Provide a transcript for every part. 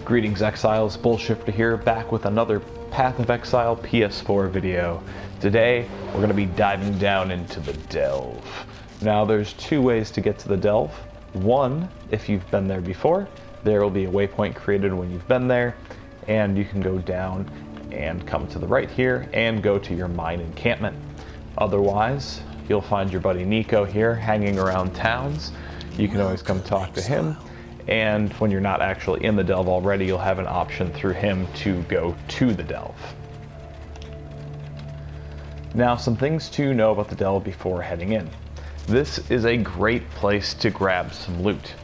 Greetings Exiles, BullShifter here, back with another Path of Exile PS4 video. Today, we're going to be diving down into the Delve. Now, there's two ways to get to the Delve. One, if you've been there before, there will be a waypoint created when you've been there, and you can go down and come to the right here and go to your mine encampment. Otherwise, you'll find your buddy Nico here hanging around towns. You can always come talk to him. And when you're not actually in the Delve already, you'll have an option through him to go to the Delve. Now, some things to know about the Delve before heading in. This is a great place to grab some loot.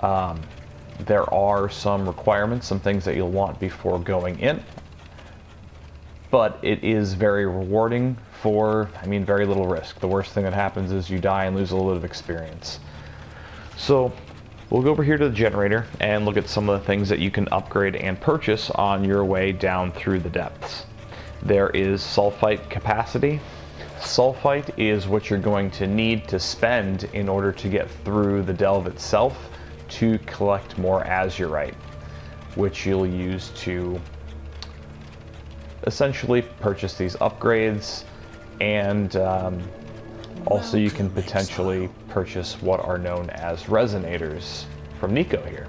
There are some requirements, some things that you'll want before going in. But it is very rewarding for, very little risk. The worst thing that happens is you die and lose a little bit of experience. So, we'll go over here to the generator and look at some of the things that you can upgrade and purchase on your way down through the depths. There is sulfite capacity. Sulfite is what you're going to need to spend in order to get through the Delve itself to collect more azurite, which you'll use to essentially purchase these upgrades, and also you can potentially purchase what are known as Resonators from Nico here,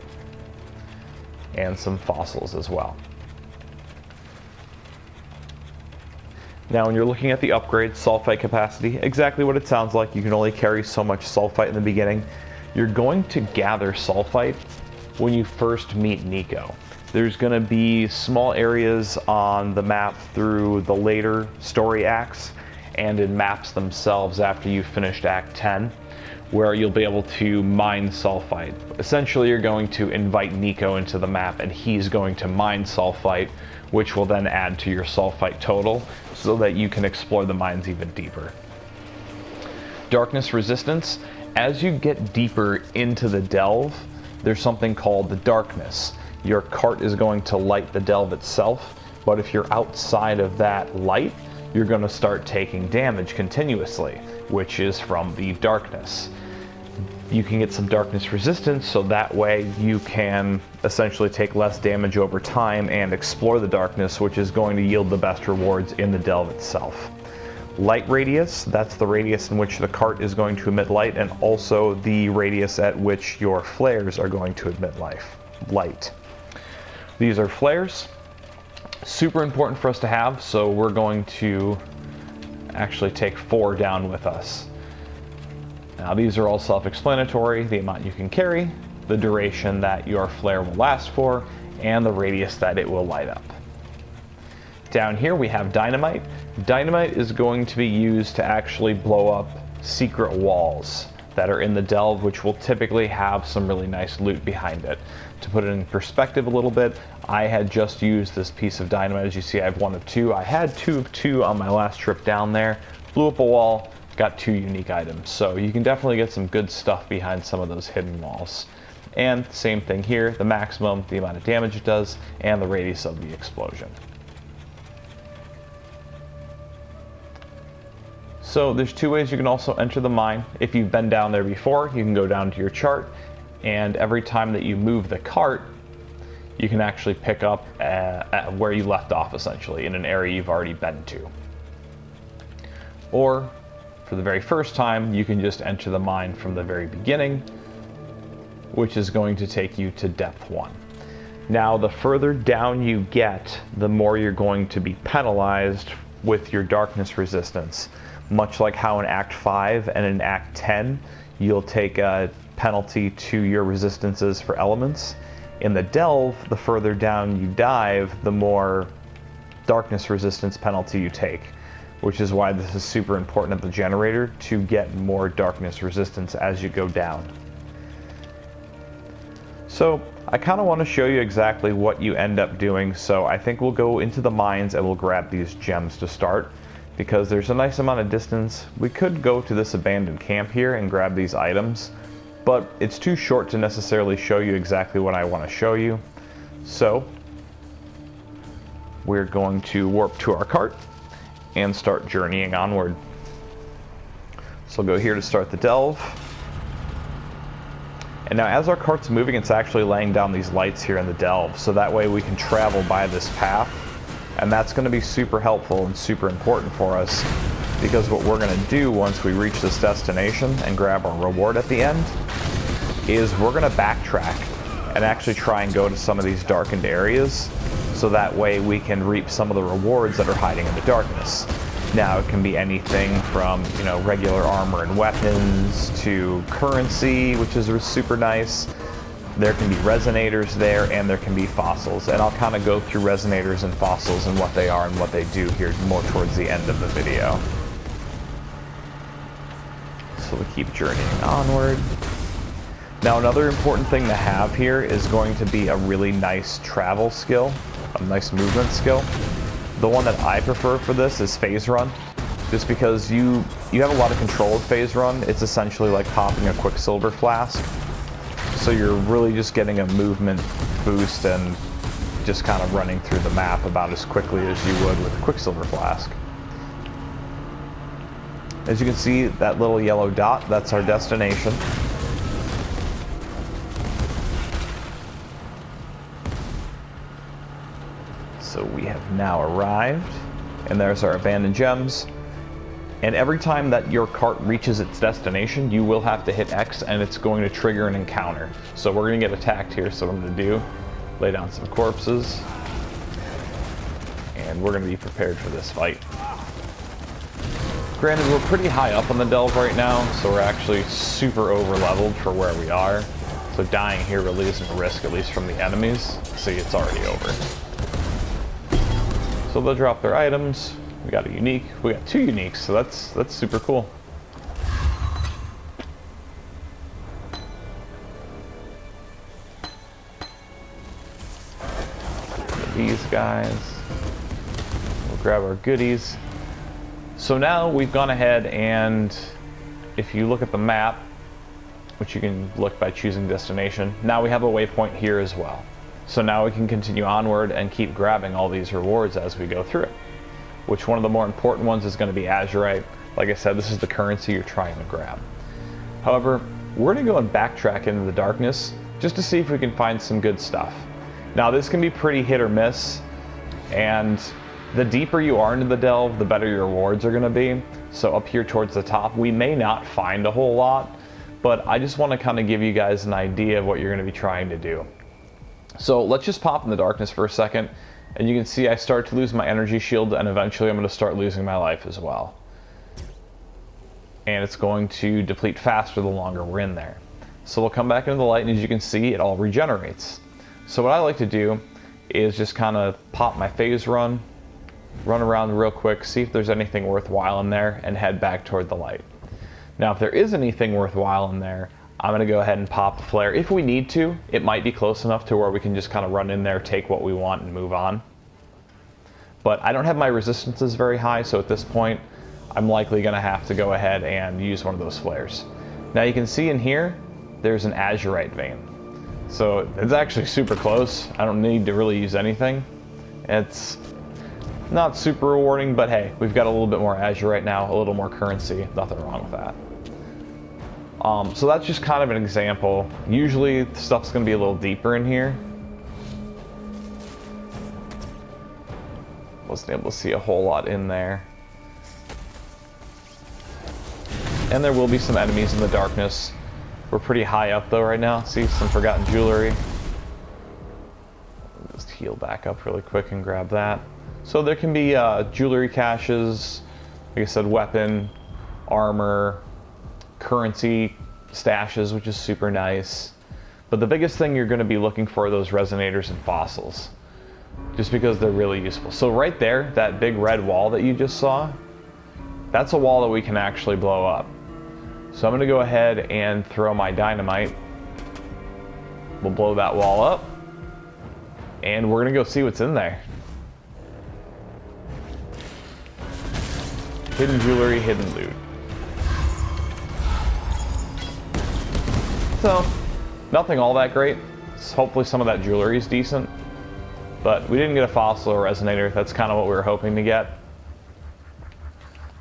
and some fossils as well. Now when you're looking at the upgrade, sulfite capacity, exactly what it sounds like. You can only carry so much sulfite in the beginning. You're going to gather sulfite when you first meet Nico. There's going to be small areas on the map through the later story acts and in maps themselves after you've finished Act 10, where you'll be able to mine sulfite. Essentially, you're going to invite Nico into the map and he's going to mine sulfite, which will then add to your sulfite total so that you can explore the mines even deeper. Darkness resistance. As you get deeper into the Delve, there's something called the darkness. Your cart is going to light the Delve itself, but if you're outside of that light, you're going to start taking damage continuously, which is from the darkness. You can get some darkness resistance, so that way you can essentially take less damage over time and explore the darkness, which is going to yield the best rewards in the Delve itself. Light radius, that's the radius in which the cart is going to emit light, and also the radius at which your flares are going to emit light. These are flares. Super important for us to have, so we're going to actually take 4 down with us. Now these are all self-explanatory: the amount you can carry, the duration that your flare will last for, and the radius that it will light up. Down here we have dynamite. Dynamite is going to be used to actually blow up secret walls that are in the Delve, which will typically have some really nice loot behind it. To put it in perspective a little bit, I had just used this piece of dynamite. As you see, I have 1 of 2. I had 2 of 2 on my last trip down there. Blew up a wall, got 2 unique items. So you can definitely get some good stuff behind some of those hidden walls. And same thing here, the maximum, the amount of damage it does, and the radius of the explosion. So there's 2 ways you can also enter the mine. If you've been down there before, you can go down to your chart, and every time that you move the cart, you can actually pick up at where you left off, essentially, in an area you've already been to. Or, for the very first time, you can just enter the mine from the very beginning, which is going to take you to depth 1. Now, the further down you get, the more you're going to be penalized with your darkness resistance. Much like how in Act 5 and in Act 10, you'll take a penalty to your resistances for elements. In the Delve, the further down you dive, the more darkness resistance penalty you take, which is why this is super important at the generator to get more darkness resistance as you go down. So I kind of want to show you exactly what you end up doing, so I think we'll go into the mines and we'll grab these gems to start, because there's a nice amount of distance. We could go to this abandoned camp here and grab these items, but it's too short to necessarily show you exactly what I want to show you. So we're going to warp to our cart and start journeying onward. So I'll go here to start the Delve. And now as our cart's moving, it's actually laying down these lights here in the delve, so that way we can travel by this path. And that's going to be super helpful and super important for us, because what we're going to do once we reach this destination and grab our reward at the end is we're going to backtrack and actually try and go to some of these darkened areas, so that way we can reap some of the rewards that are hiding in the darkness. Now, it can be anything from, you know, regular armor and weapons to currency, which is super nice. There can be Resonators there, and there can be fossils. And I'll kind of go through Resonators and fossils and what they are and what they do here more towards the end of the video. So we keep journeying onward. Now, another important thing to have here is going to be a really nice travel skill, a nice movement skill. The one that I prefer for this is Phase Run, just because you have a lot of control of Phase Run. It's essentially like popping a Quicksilver flask. So you're really just getting a movement boost and just kind of running through the map about as quickly as you would with a Quicksilver flask. As you can see, that little yellow dot, that's our destination. So we have now arrived, and there's our abandoned gems. And every time that your cart reaches its destination, you will have to hit X, and it's going to trigger an encounter. So we're going to get attacked here, so what I'm going to do, lay down some corpses, and we're going to be prepared for this fight. Granted, we're pretty high up on the delve right now, so we're actually super over-leveled for where we are. So dying here really isn't a risk, at least from the enemies. See, it's already over. So they'll drop their items. We got a unique. We got 2 uniques, so that's super cool. These guys. We'll grab our goodies. So now we've gone ahead, and if you look at the map, which you can look by choosing destination, now we have a waypoint here as well. So now we can continue onward and keep grabbing all these rewards as we go through it. Which one of the more important ones is going to be Azurite. Like I said, this is the currency you're trying to grab. However, we're going to go and backtrack into the darkness just to see if we can find some good stuff. Now, this can be pretty hit or miss, and the deeper you are into the delve, the better your rewards are going to be. So up here towards the top, we may not find a whole lot, but I just want to kind of give you guys an idea of what you're going to be trying to do. So let's just pop in the darkness for a second, and you can see I start to lose my energy shield, and eventually I'm going to start losing my life as well. And it's going to deplete faster the longer we're in there. So we'll come back into the light, and as you can see, it all regenerates. So what I like to do is just kind of pop my phase run around real quick, see if there's anything worthwhile in there, and head back toward the light. Now, if there is anything worthwhile in there, I'm going to go ahead and pop the flare. If we need to, it might be close enough to where we can just kind of run in there, take what we want, and move on. But I don't have my resistances very high, so at this point, I'm likely going to have to go ahead and use one of those flares. Now you can see in here, there's an Azurite vein. So it's actually super close. I don't need to really use anything. It's not super rewarding, but hey, we've got a little bit more Azurite now, a little more currency. Nothing wrong with that. So that's just kind of an example. Usually stuff's going to be a little deeper in here. Wasn't able to see a whole lot in there. And there will be some enemies in the darkness. We're pretty high up though right now. See, some forgotten jewelry. Just heal back up really quick and grab that. So there can be jewelry caches, like I said, weapon, armor, currency stashes, which is super nice. But the biggest thing you're going to be looking for are those resonators and fossils, just because they're really useful. So right there, that big red wall that you just saw, that's a wall that we can actually blow up. So I'm going to go ahead and throw my dynamite. We'll blow that wall up, and we're going to go see what's in there. Hidden jewelry, hidden loot. So, nothing all that great. Hopefully some of that jewelry is decent. But we didn't get a fossil or resonator. That's kind of what we were hoping to get.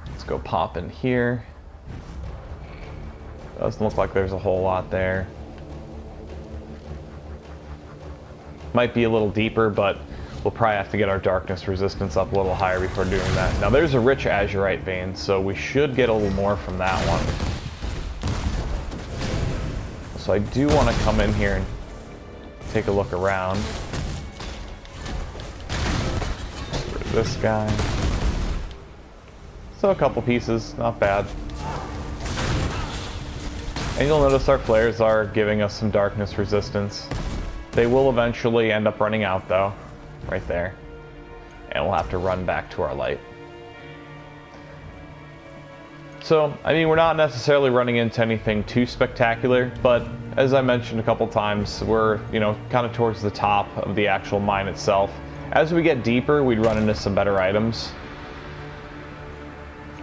Let's go pop in here. Doesn't look like there's a whole lot there. Might be a little deeper, but we'll probably have to get our darkness resistance up a little higher before doing that. Now there's a rich azurite vein, so we should get a little more from that one. So I do want to come in here and take a look around. This guy. So a couple pieces, not bad. And you'll notice our flares are giving us some darkness resistance. They will eventually end up running out though, right there. And we'll have to run back to our light. So, I mean, we're not necessarily running into anything too spectacular, but as I mentioned a couple times, we're, you know, kind of towards the top of the actual mine itself. As we get deeper, we'd run into some better items.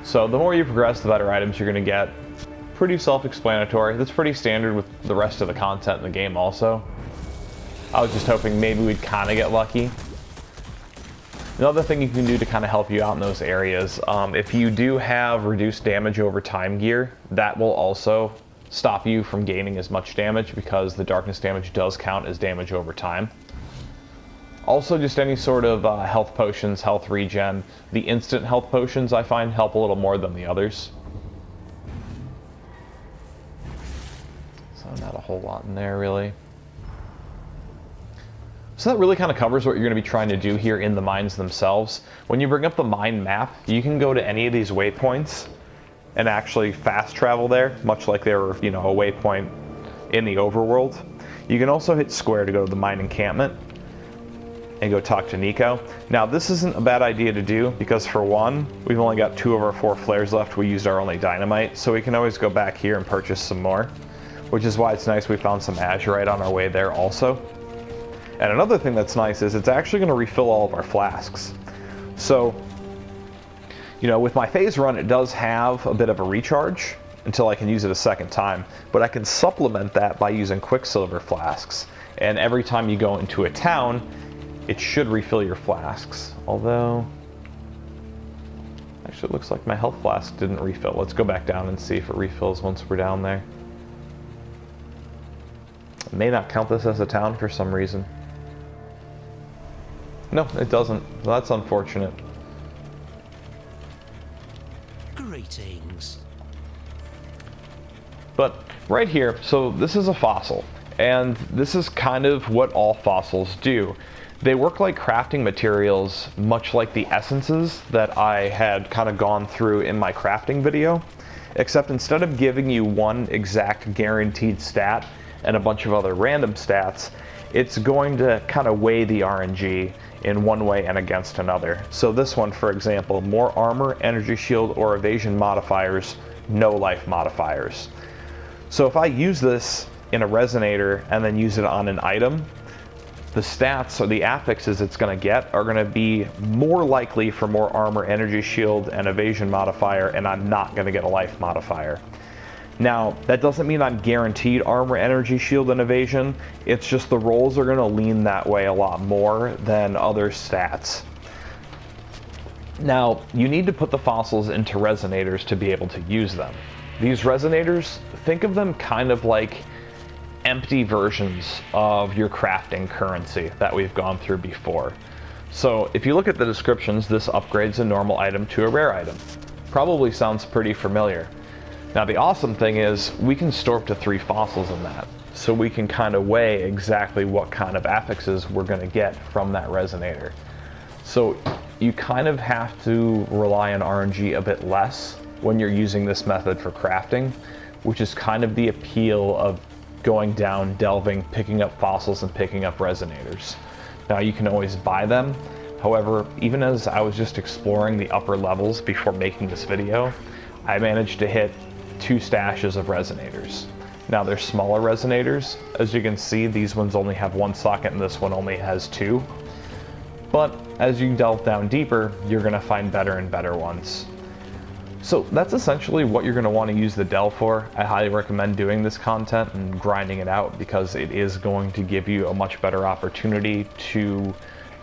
So the more you progress, the better items you're going to get. Pretty self-explanatory. That's pretty standard with the rest of the content in the game also. I was just hoping maybe we'd kind of get lucky. Another thing you can do to kind of help you out in those areas, if you do have reduced damage over time gear, that will also stop you from gaining as much damage because the darkness damage does count as damage over time. Also, just any sort of health potions, health regen. The instant health potions I find help a little more than the others. So not a whole lot in there really. So that really kind of covers what you're going to be trying to do here in the mines themselves. When you bring up the mine map, you can go to any of these waypoints and actually fast travel there, much like they were, you know, a waypoint in the overworld. You can also hit square to go to the mine encampment and go talk to Nico. Now this isn't a bad idea to do because for one, we've only got 2 of our 4 flares left. We used our only dynamite, so we can always go back here and purchase some more, which is why it's nice we found some azurite on our way there also. And another thing that's nice is it's actually going to refill all of our flasks. So, you know, with my phase run, it does have a bit of a recharge until I can use it a second time, but I can supplement that by using quicksilver flasks. And every time you go into a town, it should refill your flasks. Although, actually it looks like my health flask didn't refill. Let's go back down and see if it refills once we're down there. It may not count this as a town for some reason. No, it doesn't. Well, that's unfortunate. Greetings. But right here, so this is a fossil, and this is kind of what all fossils do. They work like crafting materials, much like the essences that I had kind of gone through in my crafting video, except instead of giving you one exact guaranteed stat and a bunch of other random stats, it's going to kind of weigh the RNG in one way and against another. So this one, for example, more armor, energy shield, or evasion modifiers, no life modifiers. So if I use this in a resonator and then use it on an item, the stats or the affixes it's going to get are going to be more likely for more armor, energy shield, and evasion modifier, and I'm not going to get a life modifier. Now, that doesn't mean I'm guaranteed armor, energy shield, and evasion. It's just the rolls are going to lean that way a lot more than other stats. Now, you need to put the fossils into resonators to be able to use them. These resonators, think of them kind of like empty versions of your crafting currency that we've gone through before. So if you look at the descriptions, this upgrades a normal item to a rare item. Probably sounds pretty familiar. Now the awesome thing is we can store up to 3 fossils in that, so we can kind of weigh exactly what kind of affixes we're going to get from that resonator. So you kind of have to rely on RNG a bit less when you're using this method for crafting, which is kind of the appeal of going down, delving, picking up fossils and picking up resonators. Now you can always buy them. However, even as I was just exploring the upper levels before making this video, I managed to hit 2 stashes of resonators. Now they're smaller resonators. As you can see, these ones only have 1 socket and this one only has 2. But as you delve down deeper, you're going to find better and better ones. So that's essentially what you're going to want to use the delve for. I highly recommend doing this content and grinding it out because it is going to give you a much better opportunity to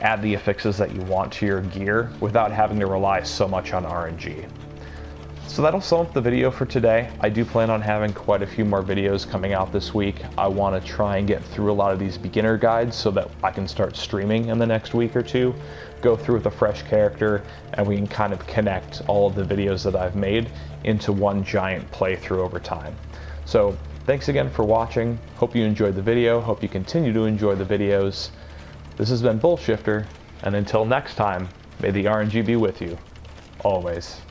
add the affixes that you want to your gear without having to rely so much on RNG. So that'll sum up the video for today. I do plan on having quite a few more videos coming out this week. I want to try and get through a lot of these beginner guides so that I can start streaming in the next week or two, go through with a fresh character, and we can kind of connect all of the videos that I've made into one giant playthrough over time. So thanks again for watching. Hope you enjoyed the video. Hope you continue to enjoy the videos. This has been BullShifter, and until next time, may the RNG be with you, always.